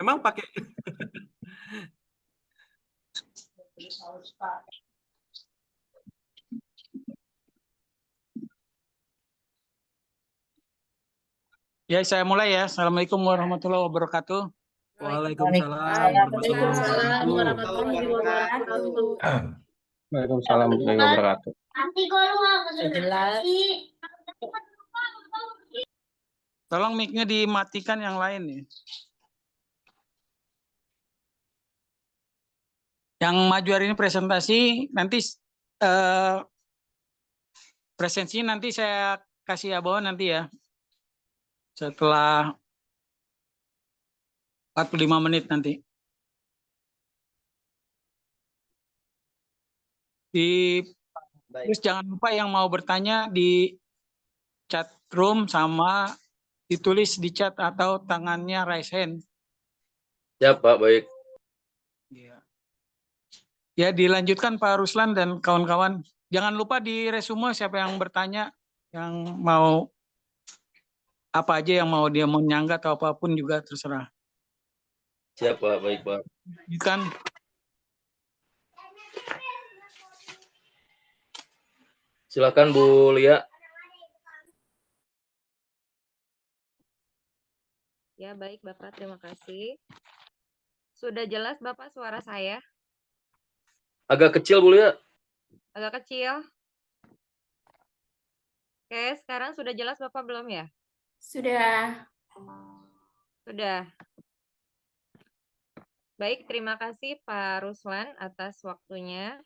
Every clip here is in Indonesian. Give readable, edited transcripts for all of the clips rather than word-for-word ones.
Emang pakai Ya, saya mulai ya. Assalamualaikum warahmatullahi wabarakatuh. Waalaikumsalam warahmatullahi Waalaikumsalam wabarakatuh. warahmatullahi wabarakatuh. Waalaikumsalam warahmatullahi wabarakatuh. Jelas. Tolong mic-nya dimatikan yang lain ya. Yang maju hari ini presentasi, nanti presensi nanti saya kasih abon nanti ya. Setelah 45 menit nanti. Terus jangan lupa yang mau bertanya di chat room sama ditulis di chat atau tangannya raise hand. Ya Pak, baik. Ya, dilanjutkan Pak Ruslan dan kawan-kawan. Jangan lupa di resume siapa yang bertanya, yang mau apa aja yang mau dia mau nyangga atau apapun juga terserah. Siap Pak, baik Pak. Kan Silakan Bu Lia. Ya, baik Bapak, terima kasih. Sudah jelas Bapak suara saya? Agak kecil Bu Lia. Agak kecil. Oke, sekarang sudah jelas Bapak belum ya? Sudah. Sudah. Baik, terima kasih Pak Ruslan atas waktunya.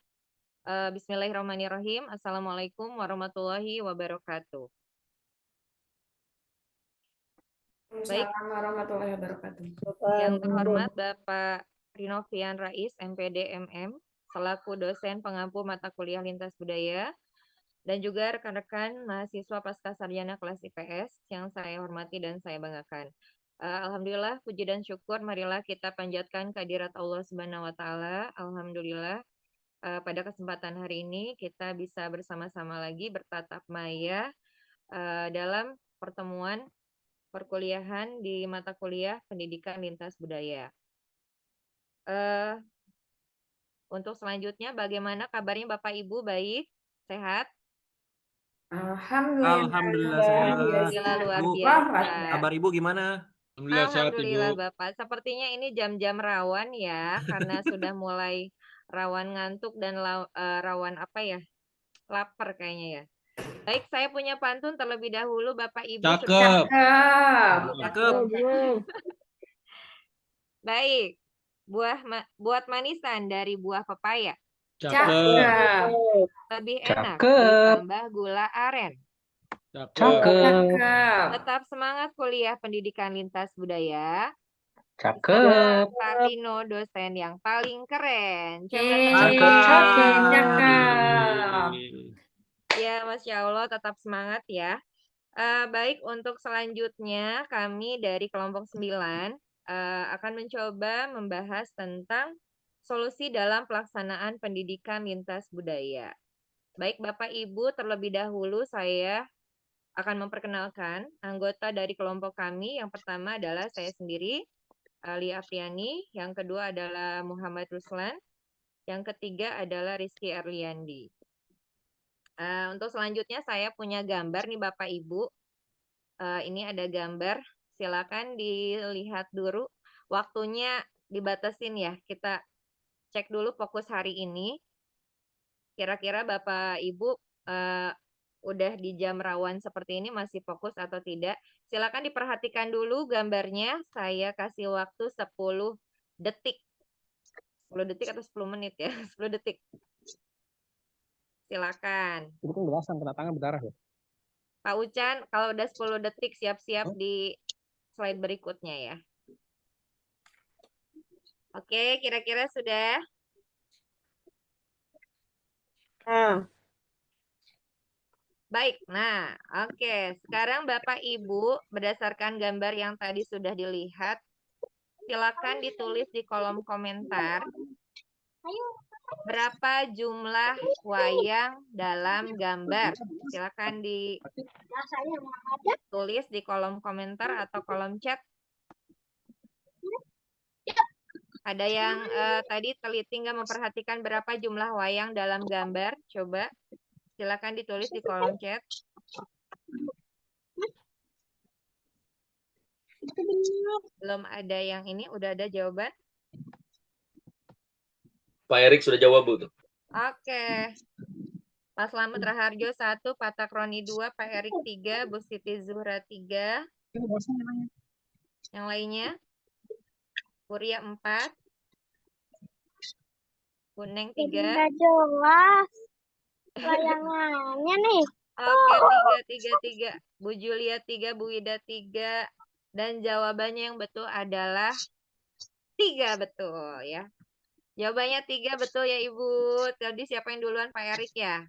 Bismillahirrahmanirrahim. Assalamualaikum warahmatullahi wabarakatuh. Baik. Waalaikumsalam warahmatullahi wabarakatuh. Yang terhormat Bapak Rinovian Rais, MPD MM, selaku dosen pengampu mata kuliah lintas budaya, dan juga rekan-rekan mahasiswa pasca sarjana kelas IPS yang saya hormati dan saya banggakan. Alhamdulillah, puji dan syukur, marilah kita panjatkan kehadirat Allah Subhanahu wa Ta'ala. Alhamdulillah, pada kesempatan hari ini kita bisa bersama-sama lagi bertatap maya dalam pertemuan perkuliahan di mata kuliah Pendidikan Lintas Budaya. Untuk selanjutnya, bagaimana kabarnya Bapak Ibu? Baik? Sehat? Alhamdulillah sehat. Alhamdulillah luar Bu, biasa. kabar Ibu gimana? Alhamdulillah sehat Alhamdulillah Ibu. Bapak. Sepertinya ini jam-jam rawan ya, karena sudah mulai rawan ngantuk dan rawan apa ya? Lapar kayaknya ya. Baik, saya punya pantun terlebih dahulu Bapak Ibu. Cakep. Cakep. Baik. Buat manisan dari buah pepaya. Cakep. Lebih enak Cakep. ditambah gula aren. Cakep. Tetap semangat kuliah pendidikan lintas budaya. Cakep. Pak Rino dosen yang paling keren. Ya, Masya Allah, tetap semangat ya. Baik, untuk selanjutnya kami dari kelompok 9 akan mencoba membahas tentang solusi dalam pelaksanaan pendidikan lintas budaya. Baik Bapak Ibu, terlebih dahulu saya akan memperkenalkan anggota dari kelompok kami. Yang pertama adalah saya sendiri, Ali Apriani. Yang kedua adalah Muhammad Ruslan. Yang ketiga adalah Rizky Erliandi. Untuk selanjutnya saya punya gambar nih Bapak Ibu. Ini ada gambar, silakan dilihat dulu. Waktunya dibatasin ya, kita cek dulu fokus hari ini. Kira-kira Bapak Ibu udah di jam rawan seperti ini masih fokus atau tidak. Silakan diperhatikan dulu gambarnya, saya kasih waktu 10 detik. 10 detik atau 10 menit ya, 10 detik. Silakan. Itu kan belasan kena tangan berdarah ya. Pak Ucan, kalau udah 10 detik siap-siap di slide berikutnya ya. Oke, kira-kira sudah? Baik, nah oke. Sekarang Bapak Ibu berdasarkan gambar yang tadi sudah dilihat, silakan ditulis di kolom komentar. Berapa jumlah wayang dalam gambar? Silakan ditulis di kolom komentar atau kolom chat. Ada yang tadi teliti nggak memperhatikan berapa jumlah wayang dalam gambar? Coba silakan ditulis di kolom chat. Belum ada yang ini, udah ada jawaban? Pak Erik sudah jawab, Bu. Oke. Pak Slamet Raharjo 1, Pak Takroni 2, Pak Erik 3, Bu Siti Zuhra 3. Yang lainnya? Kuria 4. Bu Neng 3. Nggak jelas layangannya nih. Oke, 3. Bu Julia 3, Bu Wida 3. Dan jawabannya yang betul adalah 3 betul ya. Jawabannya 3 betul ya Ibu. Tadi siapa yang duluan? Pak Erik ya?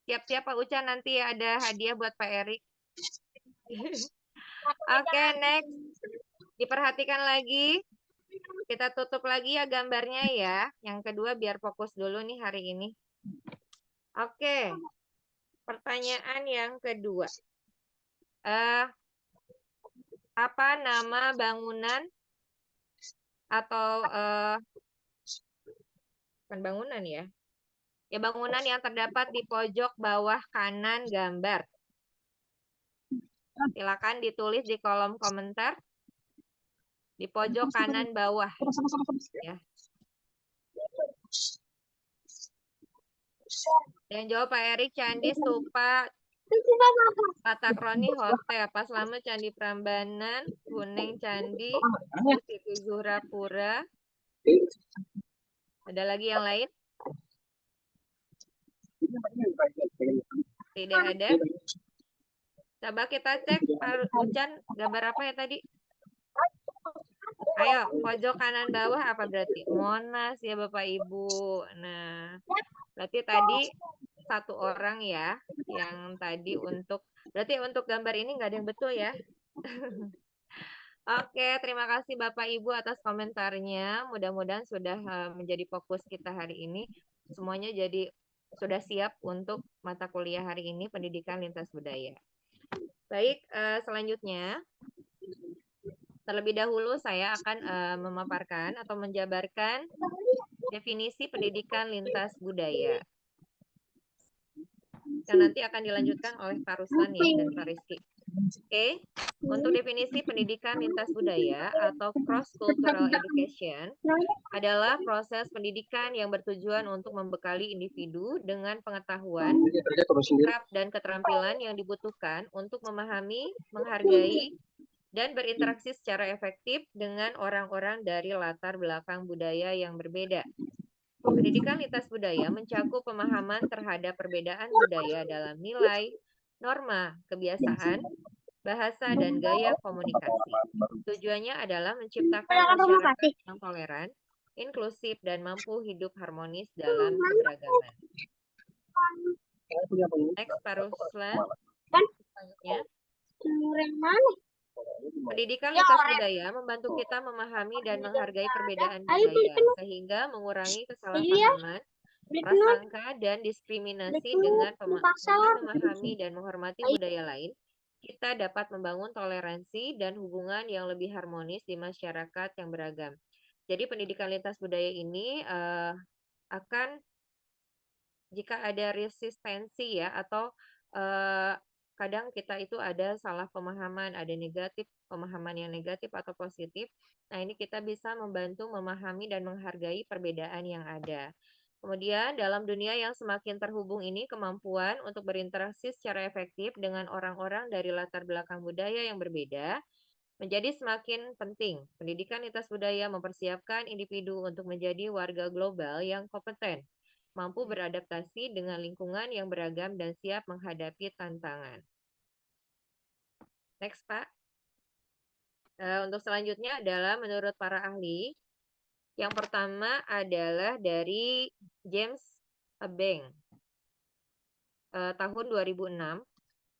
Siap-siap Pak Uca, nanti ada hadiah buat Pak Erik. Oke, next. Diperhatikan lagi. Kita tutup lagi ya gambarnya ya. Yang kedua biar fokus dulu nih hari ini. Oke. Pertanyaan yang kedua. Apa nama bangunan atau bukan bangunan ya? Ya bangunan yang terdapat di pojok bawah kanan gambar. Silakan ditulis di kolom komentar. Di pojok kanan bawah. Ya. Yang jawab Pak Erik, Candi Stupa Pak Takroni Hotel, Pak Slamet Candi Prambanan, Kuning Candi, Siti Zuhra Pura. Ada lagi yang lain? Tidak ada. Coba kita cek Pak Ucan, gambar apa ya tadi? Ayo, pojok kanan bawah apa berarti? Monas ya Bapak Ibu. Nah, berarti tadi satu orang ya yang tadi berarti untuk gambar ini nggak ada yang betul ya. Oke, terima kasih Bapak Ibu atas komentarnya. Mudah-mudahan sudah menjadi fokus kita hari ini. Semuanya jadi sudah siap untuk mata kuliah hari ini, Pendidikan Lintas Budaya. Baik, selanjutnya terlebih dahulu saya akan memaparkan atau menjabarkan definisi pendidikan lintas budaya. Yang nanti akan dilanjutkan oleh Pak Ruslan ya, dan Pak Rizky. Oke, untuk definisi pendidikan lintas budaya atau cross-cultural education adalah proses pendidikan yang bertujuan untuk membekali individu dengan pengetahuan, sikap, dan keterampilan yang dibutuhkan untuk memahami, menghargai, dan berinteraksi secara efektif dengan orang-orang dari latar belakang budaya yang berbeda. Pendidikan lintas budaya mencakup pemahaman terhadap perbedaan budaya dalam nilai, norma, kebiasaan, bahasa, dan gaya komunikasi. Tujuannya adalah menciptakan masyarakat yang toleran, inklusif, dan mampu hidup harmonis dalam keberagaman. Next, Pak Ruslan. Selanjutnya. Pendidikan lintas budaya membantu kita memahami dan menghargai perbedaan budaya, sehingga mengurangi kesalahpahaman, prasangka, dan diskriminasi. Dengan memahami dan menghormati budaya lain, kita dapat membangun toleransi dan hubungan yang lebih harmonis di masyarakat yang beragam. Jadi pendidikan lintas budaya ini akan, jika ada resistensi ya, atau kadang kita itu ada salah pemahaman, ada pemahaman yang negatif atau positif. Nah, ini kita bisa membantu memahami dan menghargai perbedaan yang ada. Kemudian, dalam dunia yang semakin terhubung ini, kemampuan untuk berinteraksi secara efektif dengan orang-orang dari latar belakang budaya yang berbeda menjadi semakin penting. Pendidikan lintas budaya mempersiapkan individu untuk menjadi warga global yang kompeten, mampu beradaptasi dengan lingkungan yang beragam dan siap menghadapi tantangan. Next, Pak. Untuk selanjutnya adalah menurut para ahli, yang pertama adalah dari James Abeng. Tahun 2006,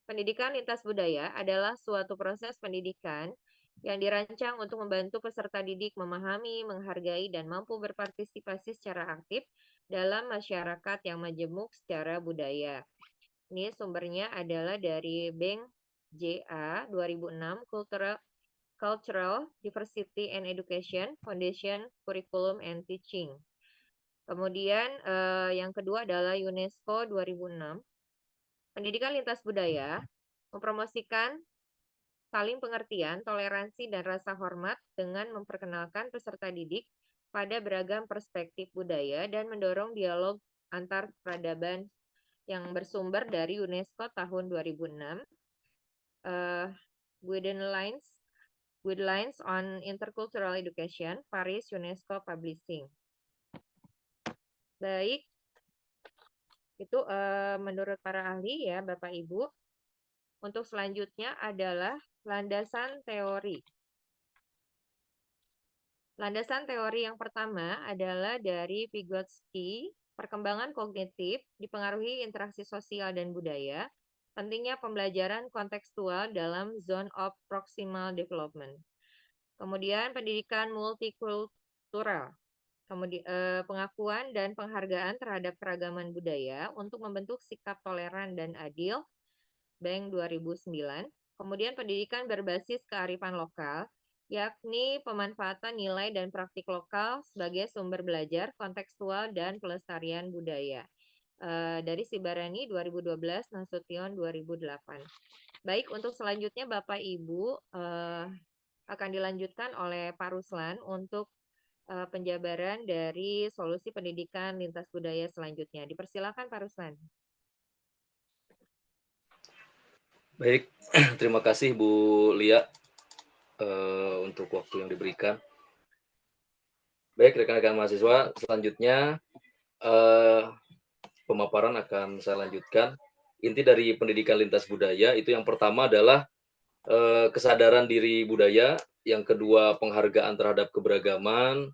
pendidikan lintas budaya adalah suatu proses pendidikan yang dirancang untuk membantu peserta didik memahami, menghargai, dan mampu berpartisipasi secara aktif dalam masyarakat yang majemuk secara budaya. Ini sumbernya adalah dari Beng J.A. 2006, Cultural Diversity and Education Foundation Curriculum and Teaching. Kemudian yang kedua adalah UNESCO 2006. Pendidikan lintas budaya mempromosikan saling pengertian, toleransi, dan rasa hormat dengan memperkenalkan peserta didik pada beragam perspektif budaya dan mendorong dialog antar peradaban yang bersumber dari UNESCO tahun 2006. Guidelines on Intercultural Education, Paris UNESCO Publishing. Baik, itu menurut para ahli ya Bapak Ibu. Untuk selanjutnya adalah landasan teori. Landasan teori yang pertama adalah dari Vygotsky, perkembangan kognitif dipengaruhi interaksi sosial dan budaya, pentingnya pembelajaran kontekstual dalam zone of proximal development. Kemudian pendidikan multikultural, kemudian pengakuan dan penghargaan terhadap keragaman budaya untuk membentuk sikap toleran dan adil, Bank 2009. Kemudian pendidikan berbasis kearifan lokal, yakni pemanfaatan nilai dan praktik lokal sebagai sumber belajar, kontekstual, dan pelestarian budaya. Dari Sibarani 2012, Nasution 2008. Baik, untuk selanjutnya Bapak Ibu akan dilanjutkan oleh Pak Ruslan untuk penjabaran dari solusi pendidikan lintas budaya selanjutnya. Dipersilakan Pak Ruslan. Baik, terima kasih Bu Lia untuk waktu yang diberikan. Baik, rekan-rekan mahasiswa, selanjutnya pemaparan akan saya lanjutkan. Inti dari pendidikan lintas budaya itu yang pertama adalah kesadaran diri budaya, yang kedua penghargaan terhadap keberagaman,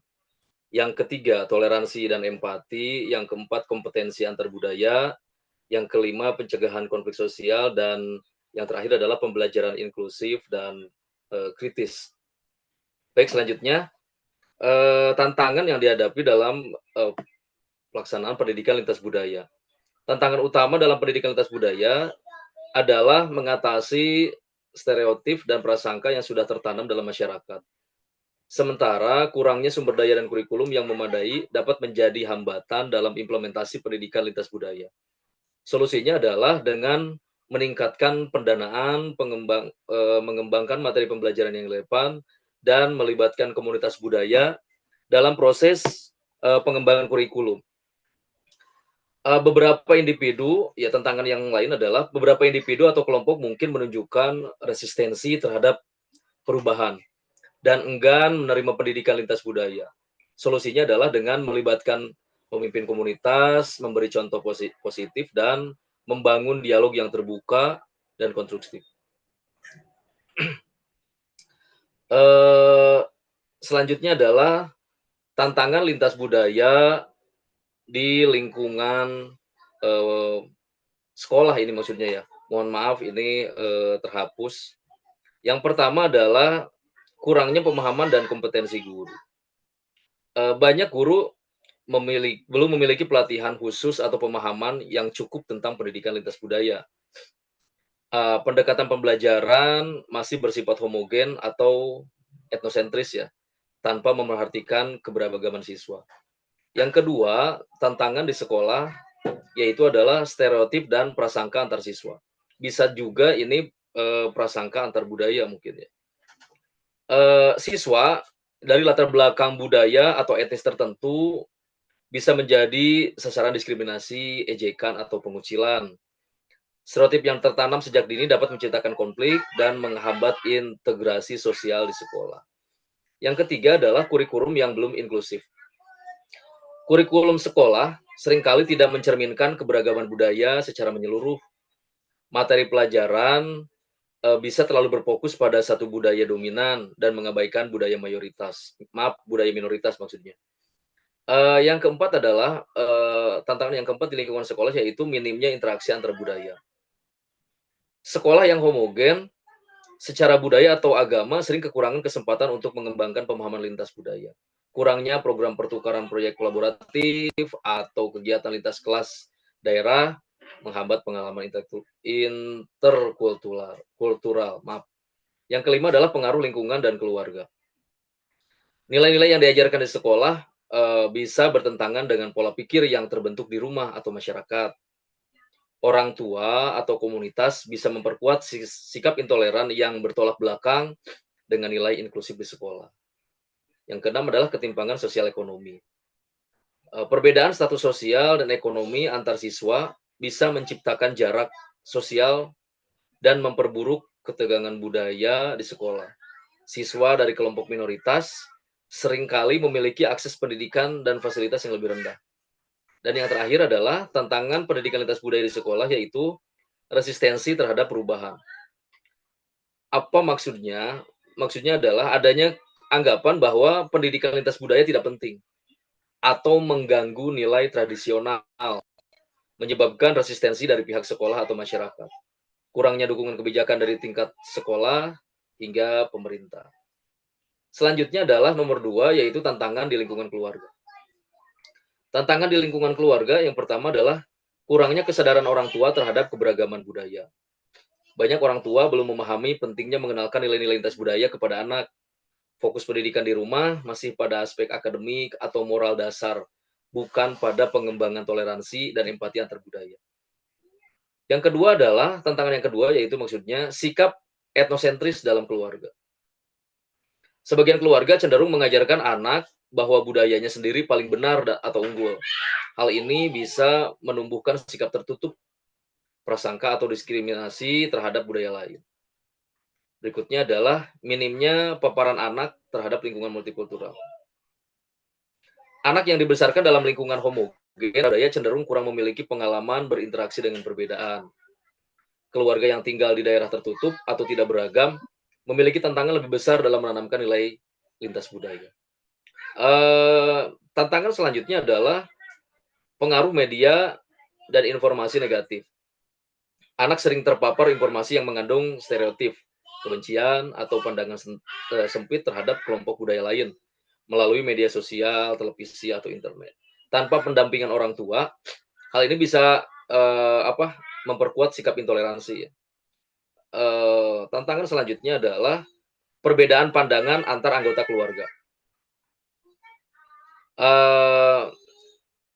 yang ketiga toleransi dan empati, yang keempat kompetensi antar budaya, yang kelima pencegahan konflik sosial, dan yang terakhir adalah pembelajaran inklusif dan kritis. Baik, selanjutnya tantangan yang dihadapi dalam pelaksanaan pendidikan lintas budaya. Tantangan utama dalam pendidikan lintas budaya adalah mengatasi stereotip dan prasangka yang sudah tertanam dalam masyarakat. Sementara kurangnya sumber daya dan kurikulum yang memadai dapat menjadi hambatan dalam implementasi pendidikan lintas budaya. Solusinya adalah dengan meningkatkan pendanaan, mengembangkan materi pembelajaran yang relevan, dan melibatkan komunitas budaya dalam proses pengembangan kurikulum. Beberapa individu, ya tantangan yang lain adalah beberapa individu atau kelompok mungkin menunjukkan resistensi terhadap perubahan dan enggan menerima pendidikan lintas budaya. Solusinya adalah dengan melibatkan pemimpin komunitas, memberi contoh positif, dan membangun dialog yang terbuka dan konstruktif. Selanjutnya adalah tantangan lintas budaya di lingkungan sekolah ini maksudnya ya. Mohon maaf ini terhapus. Yang pertama adalah kurangnya pemahaman dan kompetensi guru. Banyak guru belum memiliki pelatihan khusus atau pemahaman yang cukup tentang pendidikan lintas budaya. Pendekatan pembelajaran masih bersifat homogen atau etnosentris ya, tanpa memerhatikan keberagaman siswa. Yang kedua, tantangan di sekolah yaitu adalah stereotip dan prasangka antar siswa. Bisa juga ini prasangka antar budaya mungkin ya. Siswa dari latar belakang budaya atau etnis tertentu bisa menjadi sasaran diskriminasi, ejekan, atau pengucilan. Stereotip yang tertanam sejak dini dapat menciptakan konflik dan menghambat integrasi sosial di sekolah. Yang ketiga adalah kurikulum yang belum inklusif. Kurikulum sekolah seringkali tidak mencerminkan keberagaman budaya secara menyeluruh. Materi pelajaran bisa terlalu berfokus pada satu budaya dominan dan mengabaikan budaya budaya minoritas maksudnya. Yang keempat adalah tantangan yang keempat di lingkungan sekolah yaitu minimnya interaksi antar budaya. Sekolah yang homogen secara budaya atau agama sering kekurangan kesempatan untuk mengembangkan pemahaman lintas budaya. Kurangnya program pertukaran proyek kolaboratif atau kegiatan lintas kelas daerah menghambat pengalaman interkultural. Yang kelima adalah pengaruh lingkungan dan keluarga. Nilai-nilai yang diajarkan di sekolah bisa bertentangan dengan pola pikir yang terbentuk di rumah atau masyarakat. Orang tua atau komunitas bisa memperkuat sikap intoleran yang bertolak belakang dengan nilai inklusif di sekolah. Yang keenam adalah ketimpangan sosial ekonomi. Perbedaan status sosial dan ekonomi antar siswa bisa menciptakan jarak sosial dan memperburuk ketegangan budaya di sekolah. Siswa dari kelompok minoritas seringkali memiliki akses pendidikan dan fasilitas yang lebih rendah. Dan yang terakhir adalah tantangan pendidikan lintas budaya di sekolah, yaitu resistensi terhadap perubahan. Apa maksudnya? Maksudnya adalah adanya anggapan bahwa pendidikan lintas budaya tidak penting atau mengganggu nilai tradisional, menyebabkan resistensi dari pihak sekolah atau masyarakat. Kurangnya dukungan kebijakan dari tingkat sekolah hingga pemerintah. Selanjutnya adalah nomor 2, yaitu tantangan di lingkungan keluarga. Tantangan di lingkungan keluarga yang pertama adalah kurangnya kesadaran orang tua terhadap keberagaman budaya. Banyak orang tua belum memahami pentingnya mengenalkan nilai-nilai lintas budaya kepada anak. Fokus pendidikan di rumah masih pada aspek akademik atau moral dasar, bukan pada pengembangan toleransi dan empati antar budaya. Yang kedua adalah, tantangan yang kedua yaitu maksudnya sikap etnosentris dalam keluarga. Sebagian keluarga cenderung mengajarkan anak bahwa budayanya sendiri paling benar atau unggul. Hal ini bisa menumbuhkan sikap tertutup, prasangka atau diskriminasi terhadap budaya lain. Berikutnya adalah minimnya paparan anak terhadap lingkungan multikultural. Anak yang dibesarkan dalam lingkungan homogen budaya cenderung kurang memiliki pengalaman berinteraksi dengan perbedaan. Keluarga yang tinggal di daerah tertutup atau tidak beragam memiliki tantangan lebih besar dalam menanamkan nilai lintas budaya. Tantangan selanjutnya adalah pengaruh media dan informasi negatif. Anak sering terpapar informasi yang mengandung stereotip, kebencian, atau pandangan sempit terhadap kelompok budaya lain melalui media sosial, televisi, atau internet. Tanpa pendampingan orang tua, hal ini bisa memperkuat sikap intoleransi. Tantangan selanjutnya adalah perbedaan pandangan antar anggota keluarga.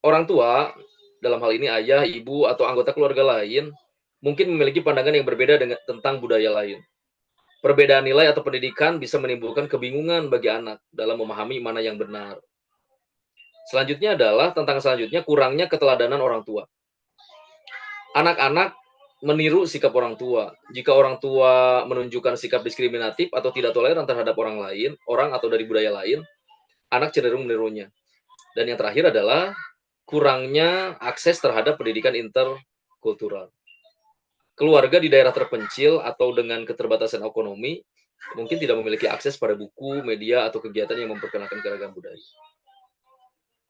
Orang tua, dalam hal ini ayah, ibu, atau anggota keluarga lain, mungkin memiliki pandangan yang berbeda tentang budaya lain. Perbedaan nilai atau pendidikan bisa menimbulkan kebingungan bagi anak dalam memahami mana yang benar. Selanjutnya adalah, tantangan selanjutnya, kurangnya keteladanan orang tua. Anak-anak meniru sikap orang tua. Jika orang tua menunjukkan sikap diskriminatif atau tidak toleran terhadap orang lain, orang atau dari budaya lain, anak cenderung menirunya. Dan yang terakhir adalah kurangnya akses terhadap pendidikan interkultural. Keluarga di daerah terpencil atau dengan keterbatasan ekonomi mungkin tidak memiliki akses pada buku, media, atau kegiatan yang memperkenalkan keragaman budaya.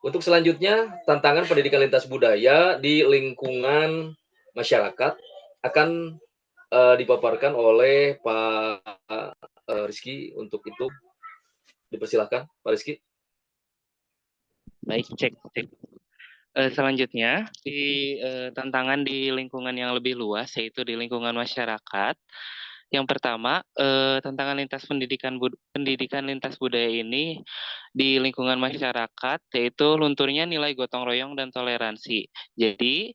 Untuk selanjutnya, tantangan pendidikan lintas budaya di lingkungan masyarakat akan dipaparkan oleh Pak Rizky. Untuk itu dipersilakan Pak Rizky. Baik, cek. Selanjutnya, di tantangan di lingkungan yang lebih luas, yaitu di lingkungan masyarakat. Yang pertama, tantangan pendidikan lintas budaya ini di lingkungan masyarakat, yaitu lunturnya nilai gotong royong dan toleransi. Jadi,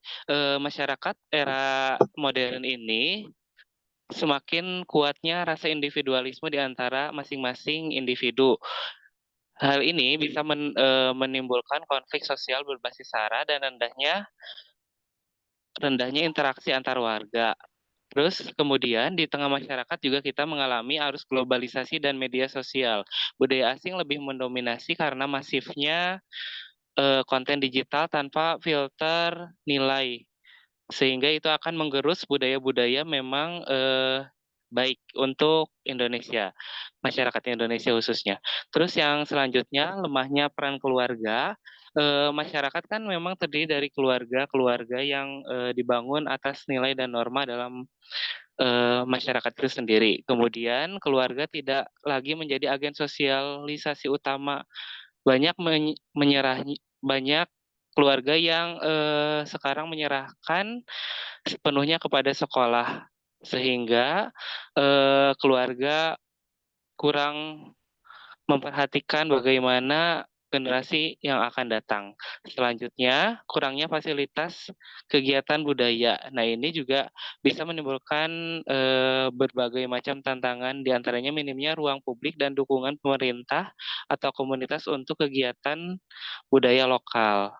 masyarakat era modern ini semakin kuatnya rasa individualisme di antara masing-masing individu. Hal ini bisa menimbulkan konflik sosial berbasis sara dan rendahnya interaksi antar warga. Terus kemudian di tengah masyarakat juga kita mengalami arus globalisasi dan media sosial. Budaya asing lebih mendominasi karena masifnya konten digital tanpa filter nilai. Sehingga itu akan menggerus budaya-budaya memang baik untuk Indonesia, masyarakat Indonesia khususnya. Terus yang selanjutnya, lemahnya peran keluarga. Masyarakat kan memang terdiri dari keluarga yang dibangun atas nilai dan norma dalam masyarakat itu sendiri. Kemudian keluarga tidak lagi menjadi agen sosialisasi utama. Banyak keluarga yang sekarang menyerahkan sepenuhnya kepada sekolah. sehingga keluarga kurang memperhatikan bagaimana generasi yang akan datang. Selanjutnya, kurangnya fasilitas kegiatan budaya. Nah, ini juga bisa menimbulkan berbagai macam tantangan, di antaranya minimnya ruang publik dan dukungan pemerintah atau komunitas untuk kegiatan budaya lokal.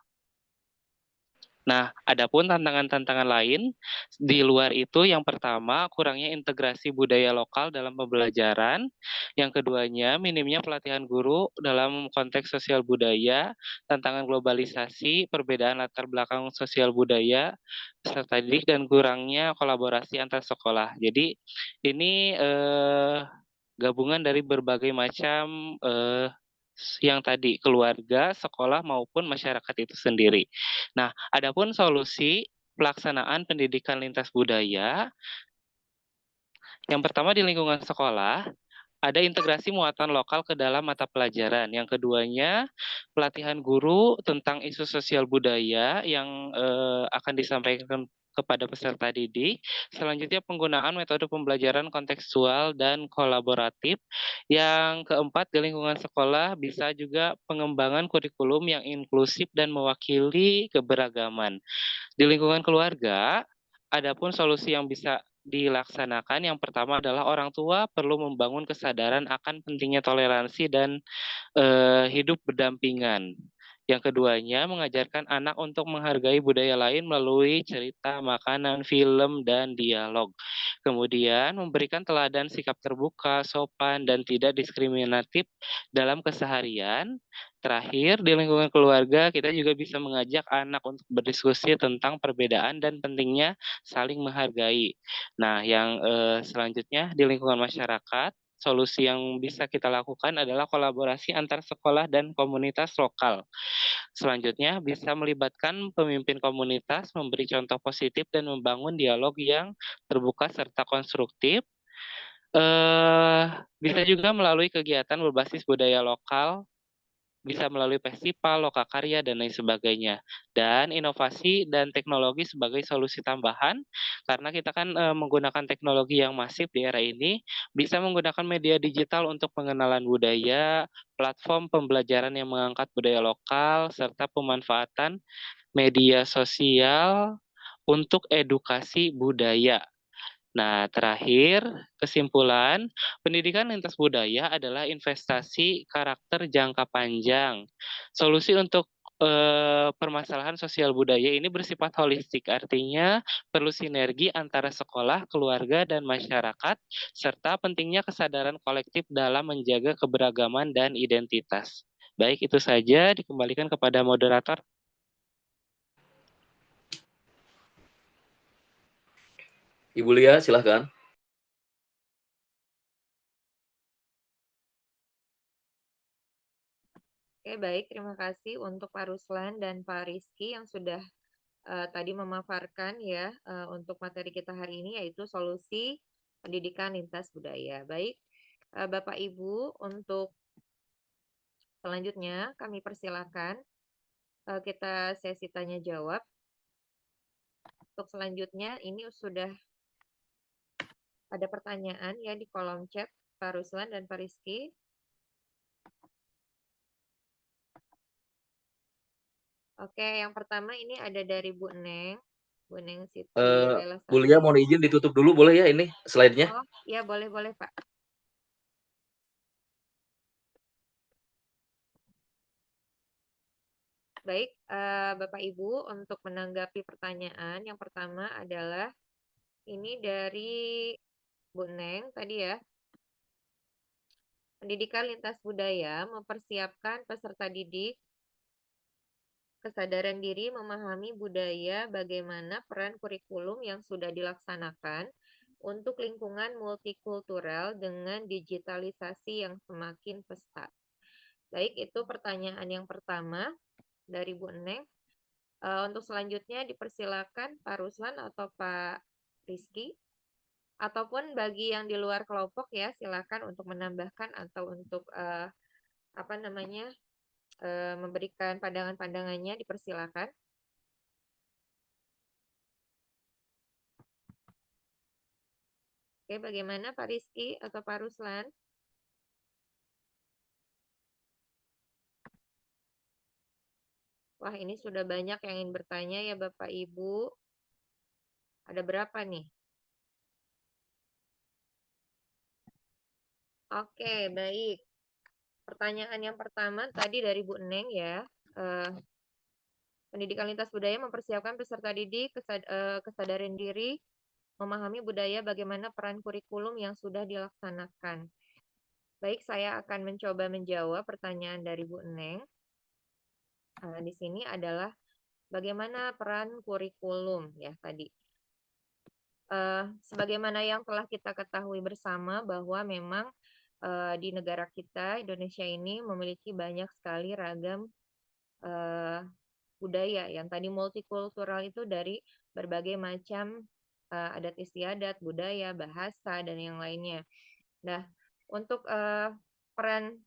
Nah, adapun tantangan-tantangan lain di luar itu, yang pertama, kurangnya integrasi budaya lokal dalam pembelajaran. Yang keduanya, minimnya pelatihan guru dalam konteks sosial budaya, tantangan globalisasi, perbedaan latar belakang sosial budaya, peserta didik, dan kurangnya kolaborasi antar sekolah. Jadi, ini gabungan dari berbagai macam yang tadi, keluarga, sekolah, maupun masyarakat itu sendiri. Nah, adapun solusi pelaksanaan pendidikan lintas budaya, yang pertama di lingkungan sekolah, ada integrasi muatan lokal ke dalam mata pelajaran. Yang keduanya, pelatihan guru tentang isu sosial budaya yang akan disampaikan kepada peserta didik. Selanjutnya, penggunaan metode pembelajaran kontekstual dan kolaboratif. Yang keempat, di lingkungan sekolah bisa juga pengembangan kurikulum yang inklusif dan mewakili keberagaman. Di lingkungan keluarga, adapun solusi yang bisa dilaksanakan, yang pertama adalah orang tua perlu membangun kesadaran akan pentingnya toleransi dan hidup berdampingan. Yang keduanya, mengajarkan anak untuk menghargai budaya lain melalui cerita, makanan, film, dan dialog. Kemudian, memberikan teladan sikap terbuka, sopan, dan tidak diskriminatif dalam keseharian. Terakhir, di lingkungan keluarga, kita juga bisa mengajak anak untuk berdiskusi tentang perbedaan dan pentingnya saling menghargai. Nah, yang selanjutnya, di lingkungan masyarakat, solusi yang bisa kita lakukan adalah kolaborasi antar sekolah dan komunitas lokal. Selanjutnya, bisa melibatkan pemimpin komunitas, memberi contoh positif, dan membangun dialog yang terbuka serta konstruktif. Bisa juga melalui kegiatan berbasis budaya lokal, bisa melalui festival, lokakarya, dan lain sebagainya. Dan inovasi dan teknologi sebagai solusi tambahan, karena kita kan menggunakan teknologi yang masif di era ini, bisa menggunakan media digital untuk pengenalan budaya, platform pembelajaran yang mengangkat budaya lokal, serta pemanfaatan media sosial untuk edukasi budaya. Nah, terakhir, kesimpulan, pendidikan lintas budaya adalah investasi karakter jangka panjang. Solusi untuk permasalahan sosial budaya ini bersifat holistik, artinya perlu sinergi antara sekolah, keluarga, dan masyarakat, serta pentingnya kesadaran kolektif dalam menjaga keberagaman dan identitas. Baik, itu saja, dikembalikan kepada moderator. Ibu Lia, silahkan. Oke, baik. Terima kasih untuk Pak Ruslan dan Pak Rizky yang sudah tadi memaparkan ya untuk materi kita hari ini, yaitu solusi pendidikan lintas budaya. Baik, Bapak Ibu, untuk selanjutnya kami persilakan kita sesi tanya jawab. Untuk selanjutnya ini sudah ada pertanyaan ya di kolom chat Pak Ruslan dan Pak Rizky. Oke, yang pertama ini ada dari Bu Neng Siti Laila Bu Lia, Sari. mohon izin ditutup dulu boleh ya ini slide-nya? Oh, ya boleh Pak. Baik, Bapak Ibu, untuk menanggapi pertanyaan yang pertama adalah ini dari Bu Neng tadi ya. Pendidikan lintas budaya mempersiapkan peserta didik kesadaran diri memahami budaya, bagaimana peran kurikulum yang sudah dilaksanakan untuk lingkungan multikultural dengan digitalisasi yang semakin pesat. Baik, itu pertanyaan yang pertama dari Bu Neng. Untuk selanjutnya dipersilakan Pak Ruslan atau Pak Rizky, ataupun bagi yang di luar kelompok ya, silakan untuk menambahkan atau untuk memberikan pandangan-pandangannya, dipersilakan. Oke, bagaimana Pak Rizky atau Pak Ruslan? Wah, ini sudah banyak yang ingin bertanya ya Bapak Ibu. Ada berapa nih? Oke, baik. Pertanyaan yang pertama tadi dari Bu Neng ya. Pendidikan lintas budaya mempersiapkan peserta didik kesadaran diri, memahami budaya, bagaimana peran kurikulum yang sudah dilaksanakan. Baik, saya akan mencoba menjawab pertanyaan dari Bu Neng. Di sini adalah bagaimana peran kurikulum ya tadi. Sebagaimana yang telah kita ketahui bersama bahwa memang di negara kita Indonesia ini memiliki banyak sekali ragam budaya yang tadi multikultural itu dari berbagai macam adat istiadat, budaya, bahasa dan yang lainnya. Nah, untuk peran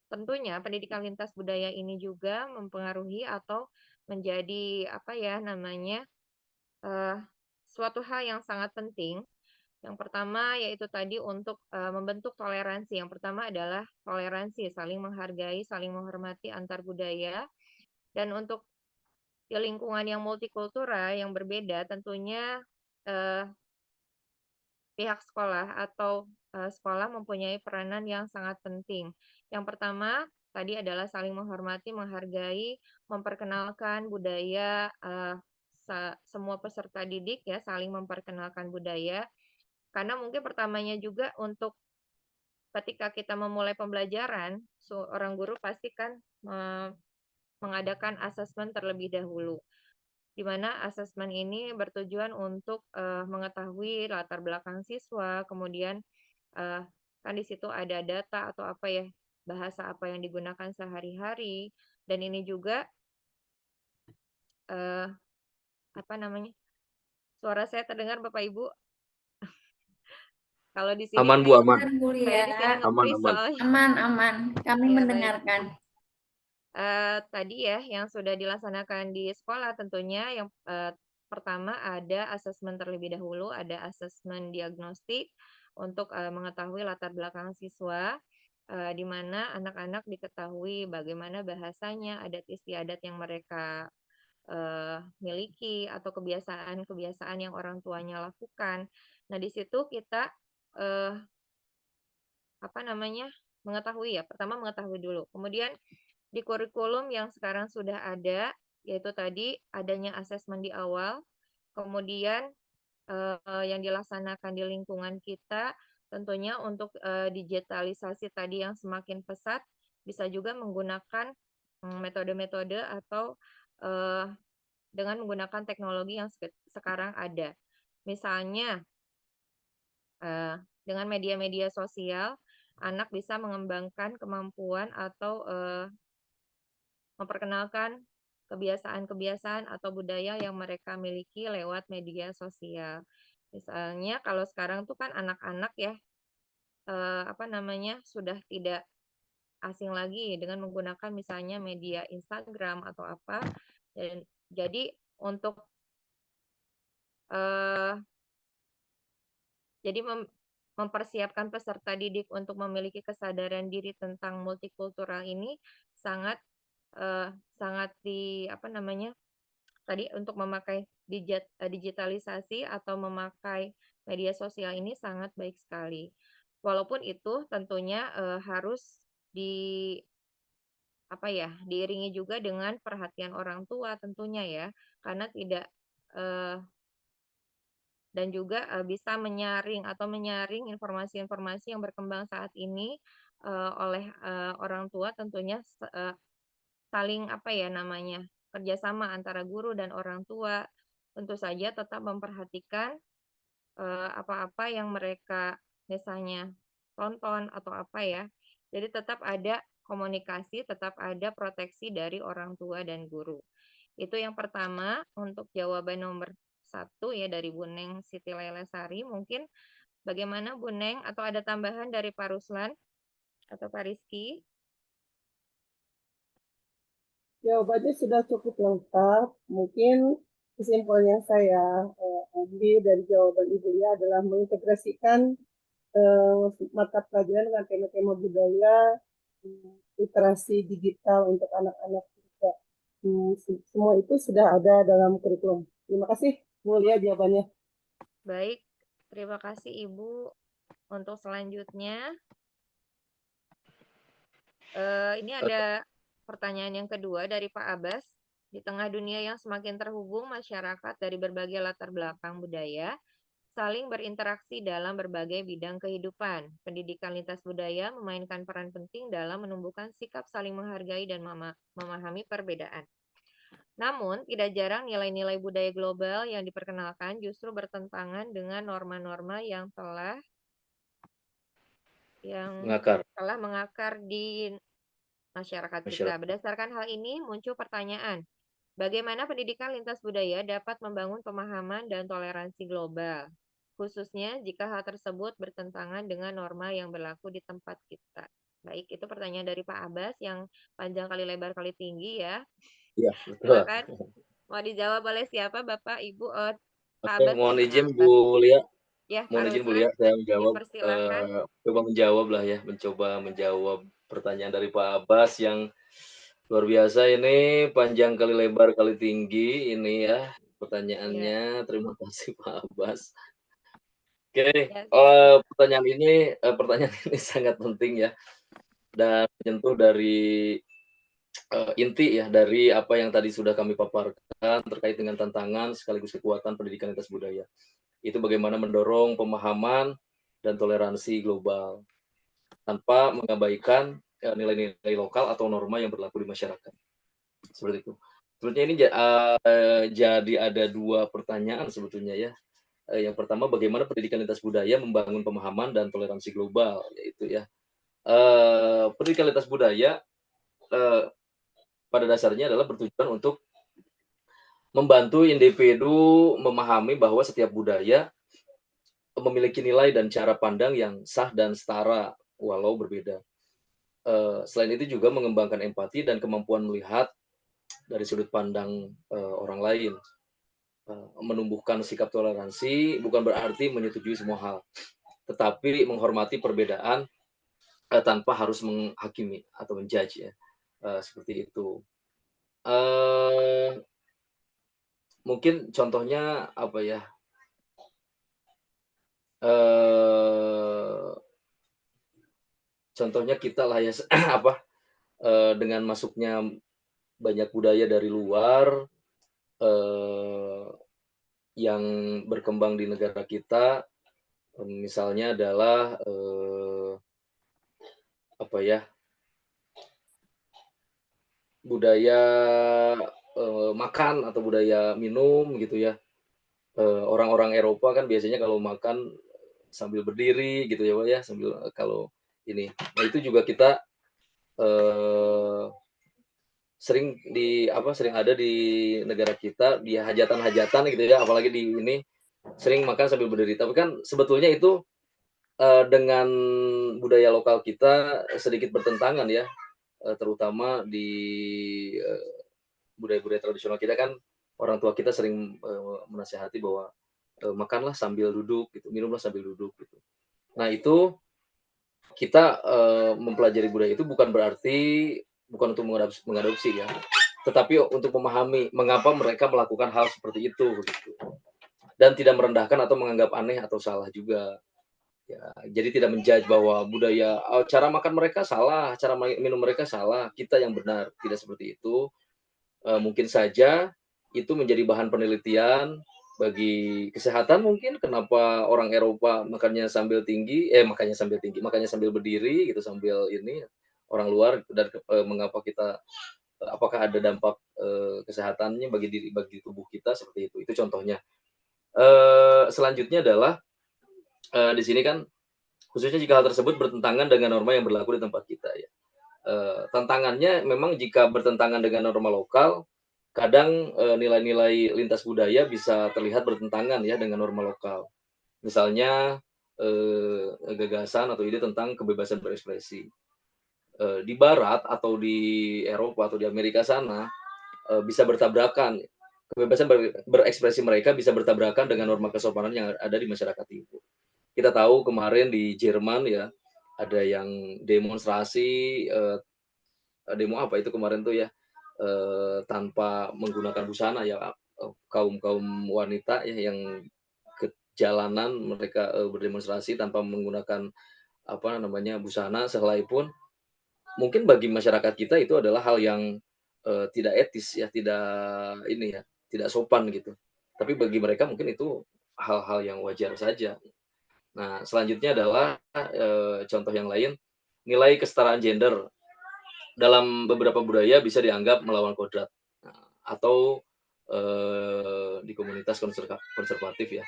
tentunya pendidikan lintas budaya ini juga mempengaruhi atau menjadi apa ya namanya suatu hal yang sangat penting. Yang pertama yaitu tadi untuk membentuk toleransi. Yang pertama adalah toleransi, saling menghargai, saling menghormati antar budaya. Dan untuk di lingkungan yang multikultural yang berbeda, tentunya pihak sekolah atau sekolah mempunyai peranan yang sangat penting. Yang pertama tadi adalah saling menghormati, menghargai, memperkenalkan budaya semua peserta didik ya, saling memperkenalkan budaya. Karena mungkin pertamanya juga untuk ketika kita memulai pembelajaran, seorang guru pasti kan mengadakan asesmen terlebih dahulu, di mana asesmen ini bertujuan untuk mengetahui latar belakang siswa, kemudian kan di situ ada data atau apa ya, bahasa apa yang digunakan sehari-hari, dan ini juga apa namanya, suara saya terdengar Bapak Ibu? Kalau di sini Aman Bu, aman. Benar, Bu saya di sini Lia. Aman, nge-freeze aman. soalnya. Aman. Kami Ya, baik. mendengarkan. Tadi ya yang sudah dilaksanakan di sekolah tentunya yang pertama ada asesmen terlebih dahulu, ada asesmen diagnostik untuk mengetahui latar belakang siswa, di mana anak-anak diketahui bagaimana bahasanya, adat istiadat yang mereka miliki atau kebiasaan-kebiasaan yang orang tuanya lakukan. Nah, di situ kita apa namanya, mengetahui ya, pertama mengetahui dulu. Kemudian di kurikulum yang sekarang sudah ada, yaitu tadi adanya asesmen di awal, kemudian yang dilaksanakan di lingkungan kita, tentunya untuk digitalisasi tadi yang semakin pesat, bisa juga menggunakan metode-metode atau dengan menggunakan teknologi yang sekarang ada. Misalnya dengan media-media sosial, anak bisa mengembangkan kemampuan atau memperkenalkan kebiasaan-kebiasaan atau budaya yang mereka miliki lewat media sosial. Misalnya kalau sekarang tuh kan anak-anak ya, apa namanya, sudah tidak asing lagi dengan menggunakan misalnya media Instagram atau apa. Dan jadi untuk jadi mempersiapkan peserta didik untuk memiliki kesadaran diri tentang multikultural ini sangat sangat apa namanya, tadi untuk memakai digitalisasi atau memakai media sosial ini sangat baik sekali. Walaupun itu tentunya harus apa ya, diiringi juga dengan perhatian orang tua tentunya ya, karena tidak dan juga bisa menyaring informasi-informasi yang berkembang saat ini oleh orang tua, tentunya saling apa ya namanya, kerjasama antara guru dan orang tua, tentu saja tetap memperhatikan apa-apa yang mereka misalnya tonton atau apa ya. Jadi tetap ada komunikasi, tetap ada proteksi dari orang tua dan guru. Itu yang pertama untuk jawaban nomor 1 ya dari Bu Neng Siti Lelesari. Mungkin bagaimana Bu Neng atau ada tambahan dari Pak Ruslan atau Pak Rizky? Jawabannya sudah cukup lengkap. Mungkin kesimpulan yang saya ambil dari jawaban Ibu Lia adalah mengintegrasikan mata pelajaran dengan tema-tema budaya, literasi digital untuk anak-anak juga. Semua itu sudah ada dalam kurikulum. Terima kasih, Bu Lia, jawabannya. Baik, terima kasih Ibu. Untuk selanjutnya, ini ada pertanyaan yang kedua dari Pak Abbas. Di tengah dunia yang semakin terhubung, masyarakat dari berbagai latar belakang budaya saling berinteraksi dalam berbagai bidang kehidupan. Pendidikan lintas budaya memainkan peran penting dalam menumbuhkan sikap saling menghargai dan memahami perbedaan. Namun, tidak jarang nilai-nilai budaya global yang diperkenalkan justru bertentangan dengan norma-norma yang telah mengakar di masyarakat kita. Berdasarkan hal ini, muncul pertanyaan, bagaimana pendidikan lintas budaya dapat membangun pemahaman dan toleransi global, khususnya jika hal tersebut bertentangan dengan norma yang berlaku di tempat kita. Baik, itu pertanyaan dari Pak Abbas yang panjang kali lebar kali tinggi ya. Iya, betul. Silakan, mau dijawab oleh siapa, Bapak, Ibu? Pak Abbas, mohon izin Bu Lia. Ya, mohon Pak izin Bu Ruslan, Lia, saya menjawab. dipersilakan. Coba menjawab lah ya, mencoba menjawab pertanyaan dari Pak Abbas yang luar biasa ini, panjang kali lebar kali tinggi ini ya pertanyaannya. Terima kasih Pak Abbas. Oke, pertanyaan ini sangat penting ya, dan menyentuh dari inti ya dari apa yang tadi sudah kami paparkan terkait dengan tantangan sekaligus kekuatan pendidikan lintas budaya. Itu bagaimana mendorong pemahaman dan toleransi global tanpa mengabaikan nilai-nilai lokal atau norma yang berlaku di masyarakat. Seperti itu. Sebetulnya ini jadi ada dua pertanyaan sebetulnya ya. Yang pertama, bagaimana pendidikan lintas budaya membangun pemahaman dan toleransi global, yaitu ya. Pendidikan lintas budaya pada dasarnya adalah bertujuan untuk membantu individu memahami bahwa setiap budaya memiliki nilai dan cara pandang yang sah dan setara walau berbeda. Selain itu juga mengembangkan empati dan kemampuan melihat dari sudut pandang orang lain. Menumbuhkan sikap toleransi bukan berarti menyetujui semua hal, tetapi menghormati perbedaan tanpa harus menghakimi atau menjudge ya. Seperti itu. Mungkin contohnya apa ya? Contohnya kita lah ya dengan masuknya banyak budaya dari luar yang berkembang di negara kita, misalnya adalah budaya makan atau budaya minum gitu ya. Orang-orang Eropa kan biasanya kalau makan sambil berdiri gitu ya Pak ya, sambil kalau ini. Nah itu juga kita sering ada di negara kita di hajatan-hajatan gitu ya, apalagi di ini sering makan sambil berdiri. Tapi kan sebetulnya itu dengan budaya lokal kita sedikit bertentangan ya, terutama di budaya-budaya tradisional kita kan orang tua kita sering menasihati bahwa makanlah sambil duduk gitu, minumlah sambil duduk gitu. Nah itu kita mempelajari budaya itu bukan untuk mengadopsi ya, tetapi untuk memahami mengapa mereka melakukan hal seperti itu gitu. Dan tidak merendahkan atau menganggap aneh atau salah juga. Ya, jadi tidak menjudge bahwa budaya cara makan mereka salah, cara minum mereka salah, kita yang benar. Tidak seperti itu. Mungkin saja itu menjadi bahan penelitian bagi kesehatan mungkin, kenapa orang Eropa makannya sambil berdiri gitu, sambil ini orang luar, dan mengapa kita apakah ada dampak kesehatannya bagi tubuh kita seperti itu. Itu contohnya. Selanjutnya adalah di sini kan khususnya jika hal tersebut bertentangan dengan norma yang berlaku di tempat kita ya. Tantangannya memang jika bertentangan dengan norma lokal, kadang nilai-nilai lintas budaya bisa terlihat bertentangan ya dengan norma lokal. Misalnya gagasan atau ide tentang kebebasan berekspresi. Di Barat atau di Eropa atau di Amerika sana bisa bertabrakan. Kebebasan berekspresi mereka bisa bertabrakan dengan norma kesopanan yang ada di masyarakat timur. kita tahu kemarin di Jerman ya ada yang demonstrasi, demo apa itu kemarin tuh ya, tanpa menggunakan busana ya, kaum wanita ya yang ke jalanan mereka berdemonstrasi tanpa menggunakan apa namanya busana, sekalipun mungkin bagi masyarakat kita itu adalah hal yang tidak etis ya, tidak ini ya, tidak sopan gitu. Tapi bagi mereka mungkin itu hal-hal yang wajar saja. Nah, selanjutnya adalah contoh yang lain, nilai kesetaraan gender dalam beberapa budaya bisa dianggap melawan kodrat. Nah, atau di komunitas konservatif ya,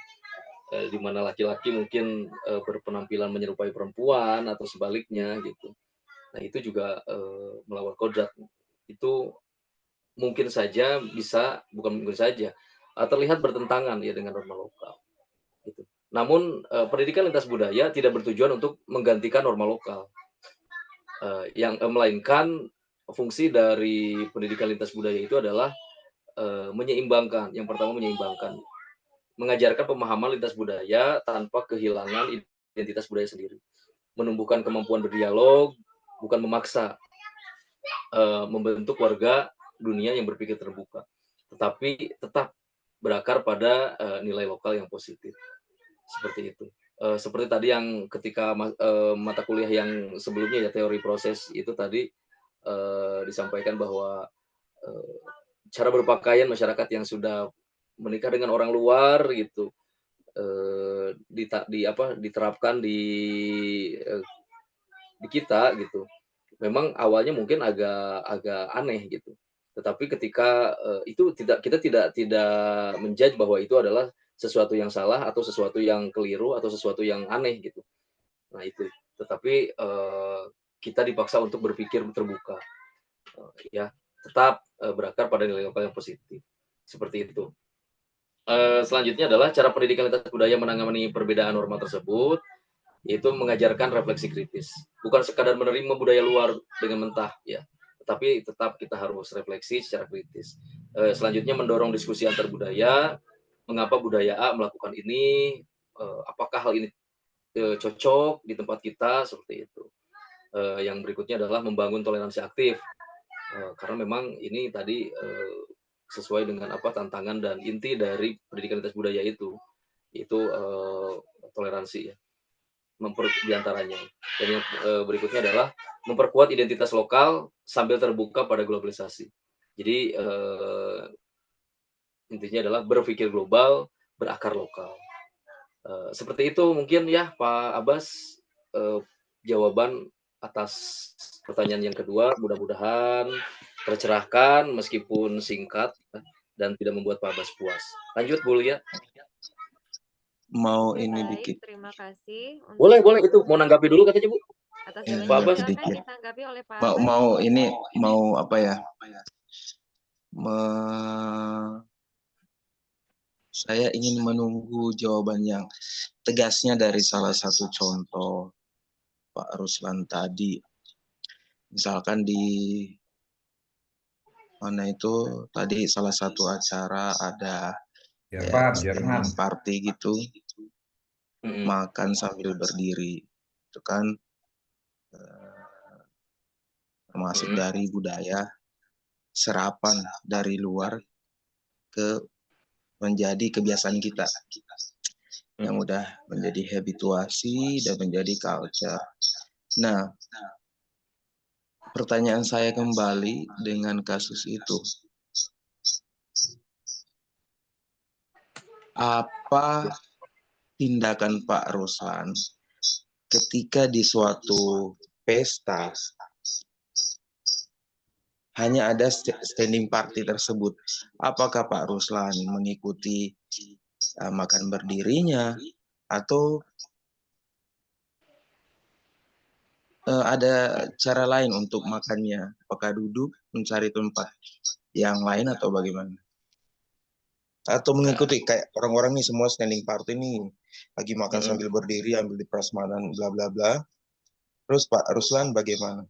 di mana laki-laki mungkin berpenampilan menyerupai perempuan atau sebaliknya gitu. Nah, itu juga melawan kodrat. Itu mungkin saja bisa, bukan mungkin saja, terlihat bertentangan ya dengan norma lokal. Gitu. Namun pendidikan lintas budaya tidak bertujuan untuk menggantikan norma lokal, yang melainkan fungsi dari pendidikan lintas budaya itu adalah menyeimbangkan. Yang pertama menyeimbangkan, mengajarkan pemahaman lintas budaya tanpa kehilangan identitas budaya sendiri, menumbuhkan kemampuan berdialog, bukan memaksa, membentuk warga dunia yang berpikir terbuka, tetapi tetap berakar pada nilai lokal yang positif. Seperti itu. Seperti tadi yang ketika mata kuliah yang sebelumnya ya, teori proses itu tadi disampaikan bahwa cara berpakaian masyarakat yang sudah menikah dengan orang luar gitu diterapkan di kita gitu. Memang awalnya mungkin agak aneh gitu. Tetapi ketika itu kita tidak menjudge bahwa itu adalah sesuatu yang salah atau sesuatu yang keliru atau sesuatu yang aneh gitu. Nah itu. Tetapi kita dipaksa untuk berpikir terbuka, ya tetap berakar pada nilai lokal yang positif. Seperti itu. Selanjutnya adalah cara pendidikan lintas budaya menangani perbedaan norma tersebut, yaitu mengajarkan refleksi kritis. Bukan sekadar menerima budaya luar dengan mentah, ya, tetapi tetap kita harus refleksi secara kritis. Selanjutnya mendorong diskusi antar budaya, mengapa budaya A melakukan ini, apakah hal ini cocok di tempat kita, seperti itu. Yang berikutnya adalah membangun toleransi aktif, karena memang ini tadi sesuai dengan apa tantangan dan inti dari pendidikan lintas budaya itu toleransi ya, diantaranya. Dan yang berikutnya adalah memperkuat identitas lokal sambil terbuka pada globalisasi. Jadi intinya adalah berpikir global, berakar lokal. Seperti itu mungkin ya Pak Abbas, jawaban atas pertanyaan yang kedua. Mudah-mudahan tercerahkan meskipun singkat dan tidak membuat Pak Abbas puas. Lanjut Bu Lia. Mau ini Baik, dikit. terima kasih untuk Boleh itu mau nanggapi dulu katanya Bu. atas Ya, jawabannya. Pak Abbas. Silakan dikit. ditanggapi oleh Pak Mau Abbas. mau apa ya? Saya ingin menunggu jawaban yang tegasnya dari salah satu contoh Pak Ruslan tadi. Misalkan di mana itu tadi salah satu acara ada Jerman. party gitu, makan sambil berdiri, itu kan termasuk dari budaya serapan dari luar ke menjadi kebiasaan kita yang udah menjadi habituasi dan menjadi culture. Nah, pertanyaan saya kembali dengan kasus itu, apa tindakan Pak Ruslan ketika di suatu pesta hanya ada standing party tersebut? Apakah Pak Ruslan mengikuti makan berdirinya atau ada cara lain untuk makannya? Apakah duduk mencari tempat yang lain atau bagaimana? Atau mengikuti kayak orang-orang nih semua standing party nih lagi makan sambil berdiri, ambil di prasmanan bla bla bla. Terus Pak Ruslan bagaimana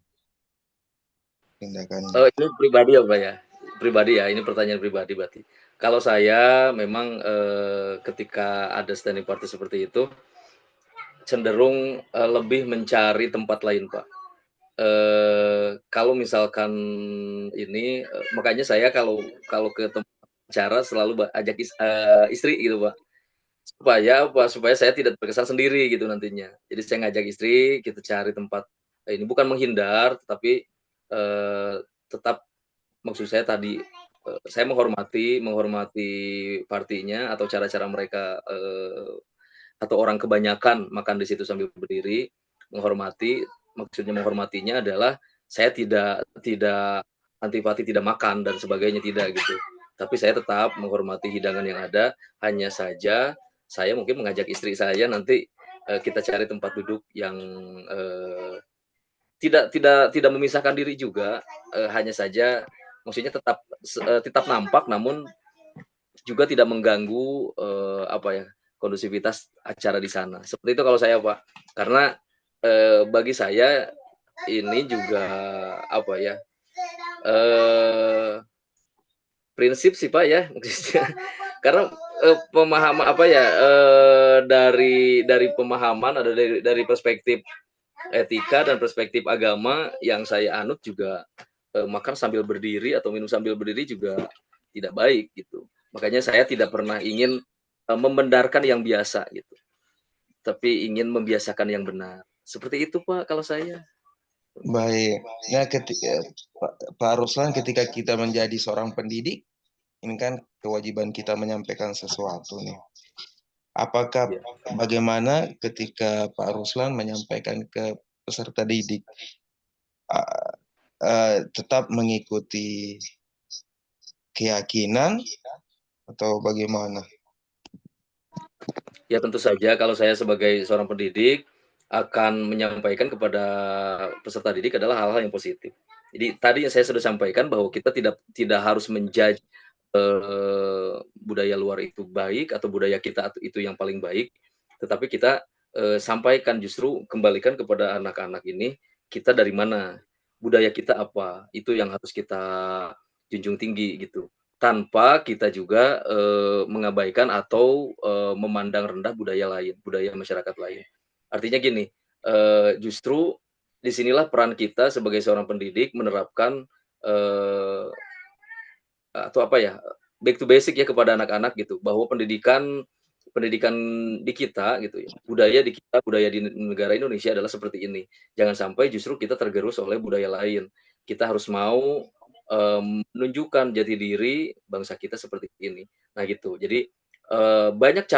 tindakannya? Ini pribadi ya Pak ya? Pribadi ya, ini pertanyaan pribadi berarti. Kalau saya memang ketika ada standing party seperti itu, cenderung lebih mencari tempat lain, Pak. Kalau misalkan ini, makanya saya kalau ke tempat acara selalu ajak istri gitu, Pak. Supaya saya tidak terkesan sendiri gitu nantinya. Jadi saya ngajak istri, kita cari tempat, ini bukan menghindar, tetapi, tetap maksud saya tadi, saya menghormati partinya atau cara-cara mereka, atau orang kebanyakan makan di situ sambil berdiri, maksudnya menghormatinya adalah saya tidak antipati tidak makan dan sebagainya, tidak gitu. Tapi saya tetap menghormati hidangan yang ada, hanya saja saya mungkin mengajak istri saya nanti, kita cari tempat duduk yang, tidak memisahkan diri juga, hanya saja maksudnya tetap nampak namun juga tidak mengganggu, kondusivitas acara di sana. Seperti itu kalau saya, Pak. Karena, bagi saya ini juga prinsip sih, Pak, ya, maksudnya. Karena, pemahaman dari pemahaman ada dari perspektif etika dan perspektif agama yang saya anut juga, makan sambil berdiri atau minum sambil berdiri juga tidak baik gitu. Makanya saya tidak pernah ingin, membenarkan yang biasa gitu, tapi ingin membiasakan yang benar. Seperti itu, Pak, kalau saya. Baik. Nah, Pak Ruslan, ketika kita menjadi seorang pendidik, ini kan kewajiban kita menyampaikan sesuatu nih. Apakah bagaimana ketika Pak Ruslan menyampaikan ke peserta didik, tetap mengikuti keyakinan atau bagaimana? Ya tentu saja kalau saya sebagai seorang pendidik akan menyampaikan kepada peserta didik adalah hal-hal yang positif. Jadi tadi yang saya sudah sampaikan bahwa kita tidak harus menjudge, budaya luar itu baik atau budaya kita itu yang paling baik, tetapi kita, sampaikan justru kembalikan kepada anak-anak ini, kita dari mana, budaya kita apa, itu yang harus kita junjung tinggi gitu. Tanpa kita juga, mengabaikan atau, memandang rendah budaya lain, budaya masyarakat lain. Artinya gini, justru disinilah peran kita sebagai seorang pendidik menerapkan, atau back to basic ya kepada anak-anak gitu, bahwa pendidikan di kita gitu ya, budaya di kita, budaya di negara Indonesia adalah seperti ini. Jangan sampai justru kita tergerus oleh budaya lain. Kita harus mau, menunjukkan jati diri bangsa kita seperti ini. Nah gitu. Jadi, banyak